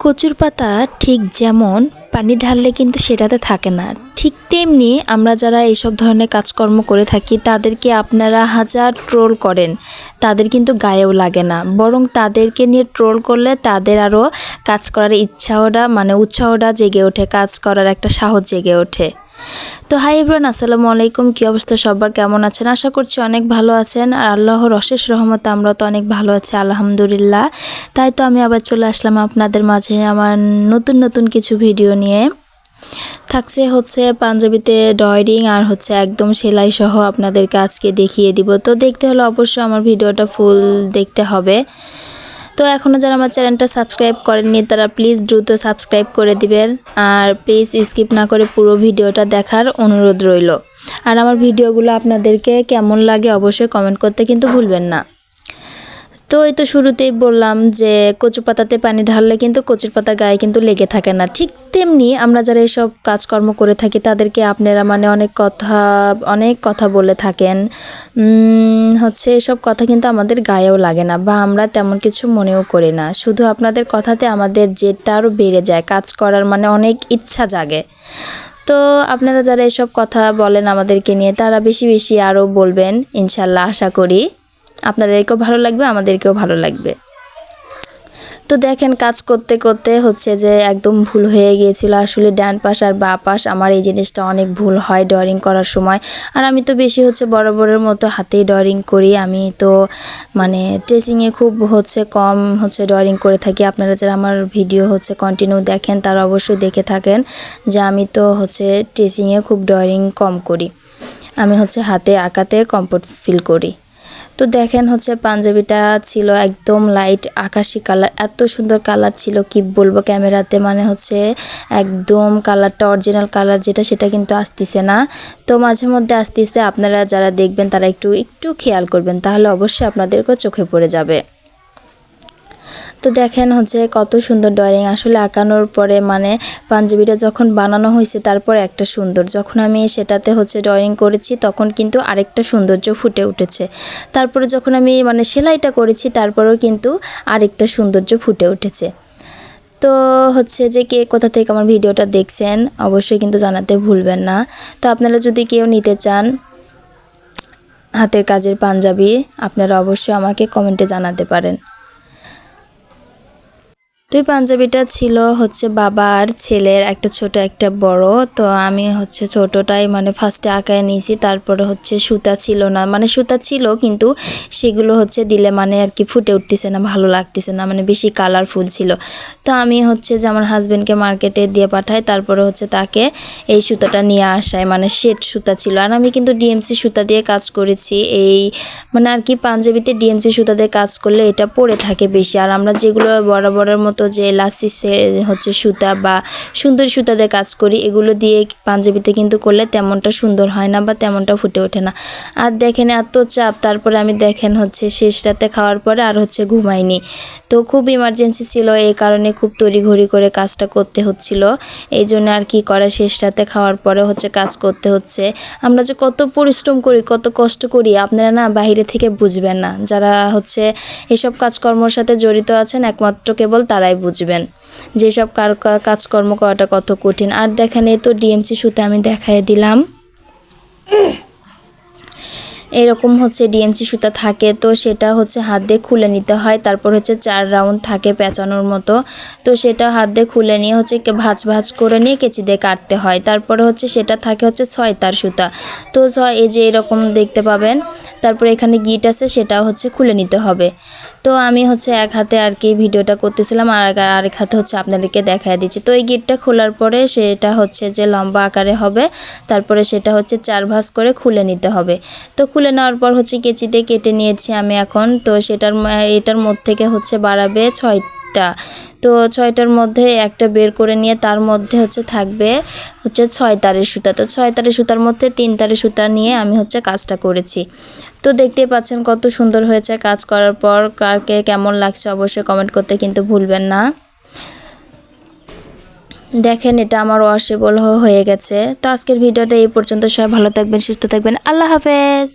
কচুর পাতা ঠিক যেমন পানি ঢাললে কিন্তু সেটাতে থাকে না, ঠিক তেমনি আমরা যারা এইসব ধরনের কাজকর্ম করে থাকি তাদেরকে আপনারা হাজার ট্রোল করেন, তাদের কিন্তু গায়েও লাগে না, বরং তাদেরকে নিয়ে ট্রোল করলে তাদের আরও কাজ করার উৎসাহটা জেগে ওঠে, কাজ করার একটা সাহস জেগে ওঠে। তো হাই এভরিওয়ান, আসসালামু আলাইকুম। কী অবস্থা সবার, কেমন আছেন? আশা করছি অনেক ভালো আছেন, আর আল্লাহর অশেষ রহমতে আমরা তো অনেক ভালো আছি আলহামদুলিল্লাহ। তাই তো আমি আবার চলে আসলাম আপনাদের মাঝে আমার নতুন কিছু ভিডিও নিয়ে। থাকছে পাঞ্জাবিতে ডয়রিং আর একদম সেলাই সহ আপনাদেরকে আজকে দেখিয়ে দিব। তো দেখতে হলে অবশ্যই আমার ভিডিওটা ফুল দেখতে হবে। তো এখনও যারা আমার চ্যানেলটা সাবস্ক্রাইব করেননি তারা প্লিজ দ্রুত সাবস্ক্রাইব করে দিবেন, আর প্লিজ স্কিপ না করে পুরো ভিডিওটা দেখার অনুরোধ রইল। আর আমার ভিডিওগুলো আপনাদেরকে কেমন লাগে অবশ্যই কমেন্ট করতে কিন্তু ভুলবেন না। তো এই তো শুরুতেই বললাম যে কচু পাতাতে পানি ঢাললে কিন্তু কচুর পাতা গায়ে কিন্তু লেগে থাকে না, ঠিক তেমনি আমরা যারা এইসব কাজকর্ম করে থাকি তাদেরকে আপনারা অনেক কথা বলে থাকেন, এসব কথা কিন্তু আমাদের গায়েও লাগে না বা আমরা তেমন কিছু মনেও করি না, শুধু আপনাদের কথাতে আমাদের জেদটা আরও বেড়ে যায়, কাজ করার অনেক ইচ্ছা জাগে। তো আপনারা যারা এসব কথা বলেন আমাদেরকে নিয়ে তারা বেশি আরও বলবেন, ইনশাল্লাহ আশা করি আপনাদেরকেও ভালো লাগবে, আমাদেরকেও ভালো লাগবে। তো দেখেন কাজ করতে করতে যে একদম ভুল হয়ে গিয়েছিল, আসলে ডান পাশ আর বাঁ পাশ আমার এই জিনিসটা অনেক ভুল হয় ড্রয়িং করার সময়। আর আমি তো বেশি বরাবরের মতো হাতেই ড্রয়িং করি, আমি তো ট্রেসিংয়ে খুব কম ড্রয়িং করে থাকি। আপনারা যারা আমার ভিডিও কন্টিনিউ দেখেন তারা অবশ্যই দেখে থাকেন যে আমি তো ট্রেসিংয়ে খুব ড্রয়িং কম করি, আমি হাতে আঁকাতে কমফোর্ট ফিল করি। তো দেখেন পাঞ্জাবিটা ছিল একদম লাইট আকাশি কালার, এত সুন্দর কালার ছিল কি বলবো ক্যামেরাতে, একদম কালারটা অরিজিনাল কালার যেটা সেটা কিন্তু আসতেছে না। তো মাঝে মধ্যে আসতেছে, আপনারা যারা দেখবেন তারা একটু খেয়াল করবেন, তাহলে অবশ্যই আপনাদেরকেও চোখে পড়ে যাবে। তো দেখেন কত সুন্দর ড্রয়িং আসলে আঁকানোর পরে পাঞ্জাবিটা যখন বানানো হয়েছে তারপর একটা সুন্দর, যখন আমি সেটাতে ড্রয়িং করেছি তখন কিন্তু আরেকটা সৌন্দর্য ফুটে উঠেছে, তারপরে যখন আমি সেলাইটা করেছি তারপরেও কিন্তু আরেকটা সৌন্দর্য ফুটে উঠেছে। তো যে কে কোথা থেকে আমার ভিডিওটা দেখছেন অবশ্যই কিন্তু জানাতে ভুলবেন না। তো আপনারা যদি কেউ নিতে চান হাতের কাজের পাঞ্জাবি, আপনারা অবশ্যই আমাকে কমেন্টে জানাতে পারেন। তো এই পাঞ্জাবিটা ছিল বাবা আর ছেলের, একটা ছোট একটা বড়। তো আমি ছোটটাই ফার্স্টে আঁকায় নিয়েছি, তারপরে সুতা ছিল না, সুতা ছিল কিন্তু সেগুলো দিলে আর কি ফুটে উঠতেছে না, ভালো লাগতেছে না, বেশি কালারফুল ছিল। তো আমি যে আমার হাজবেন্ডকে মার্কেটে দিয়ে পাঠাই, তারপরে তাকে এই সুতাটা নিয়ে আসায়, শেড সুতা ছিল। আর আমি কিন্তু ডিএমসি সুতা দিয়ে কাজ করেছি, এই আর কি পাঞ্জাবিতে ডিএমসি সুতা দিয়ে কাজ করলে এটা পড়ে থাকে বেশি। আর আমরা যেগুলো বরাবরের মতো যে এলাস্টিক সুতা বা সুন্দরী সুতা দিয়ে কাজ করি, এগুলো দিয়ে পাঞ্জাবিতে কিন্তু করলে তেমনটা সুন্দর হয় না বা তেমনটা ফুটে ওঠে না। আর দেখেন এত চাপ, তারপরে আমি দেখেন শেষ রাতে খাওয়ার পরে আর ঘুমাইনি। তো খুব ইমার্জেন্সি ছিল, এই কারণে খুব তড়িঘড়ি করে কাজটা করতে হচ্ছিল, এই জন্য আর কি করা, শেষ রাতে খাওয়ার পরে কাজ করতে হচ্ছে। আমরা যে কত পরিশ্রম করি, কত কষ্ট করি, আপনারা না বাইরে থেকে বুঝবেন না, যারা এসব কাজকর্মের সাথে জড়িত আছেন একমাত্র কেবল তারাই বুঝবেন যেসব কাজকর্ম করাটা কত কঠিন। আর দেখেন এই তো ডিএমসি সুতা আমি দেখাই দিলাম, এরকম ডিএমসি সুতা থাকে, তো সেটা হাত দিয়ে খুলে নিতে হয়, তারপর 4 রাউন্ড থাকে পেঁচানোর মতো, তো সেটা হাত দিয়ে খুলে নিয়ে ভাঁজ করে নিয়ে কেচি দিয়ে কাটতে হয়। তারপরে সেটা থাকে 6 তার সুতা, তো এই যে এরকম দেখতে পাবেন। তারপরে এখানে গিট আছে, সেটা খুলে নিতে হবে। তো আমি এক হাতে আর কি ভিডিওটা করতেছিলাম, আর আরেক হাতে আপনাদেরকে দেখায় দিচ্ছি। তো এই গিটটা খোলার পরে সেটা যে লম্বা আকারে হবে, তারপরে সেটা 4 ভাঁজ করে খুলে নিতে হবে। তো খুলে নেওয়ার পর কেচিতে কেটে নিয়েছি আমি এখন। তো এটার মধ্যে থেকে বাড়াবে 6টা, তো 6টার মধ্যে একটা বের করে নিয়ে তার মধ্যে থাকবে 6 তারের সুতা। তো 6 তারের সুতার মধ্যে 3 তারের সুতা নিয়ে আমি কাজটা করেছি। তো দেখতেই পাচ্ছেন কত সুন্দর হয়েছে। কাজ করার পর কারকে কেমন লাগছে অবশ্যই কমেন্ট করতে কিন্তু ভুলবেন না। দেখেন এটা আমার ওয়াশেবল হয়ে গেছে। তো আজকের ভিডিওটা এই পর্যন্ত, সবাই ভালো থাকবেন, সুস্থ থাকবেন, আল্লাহ হাফেজ।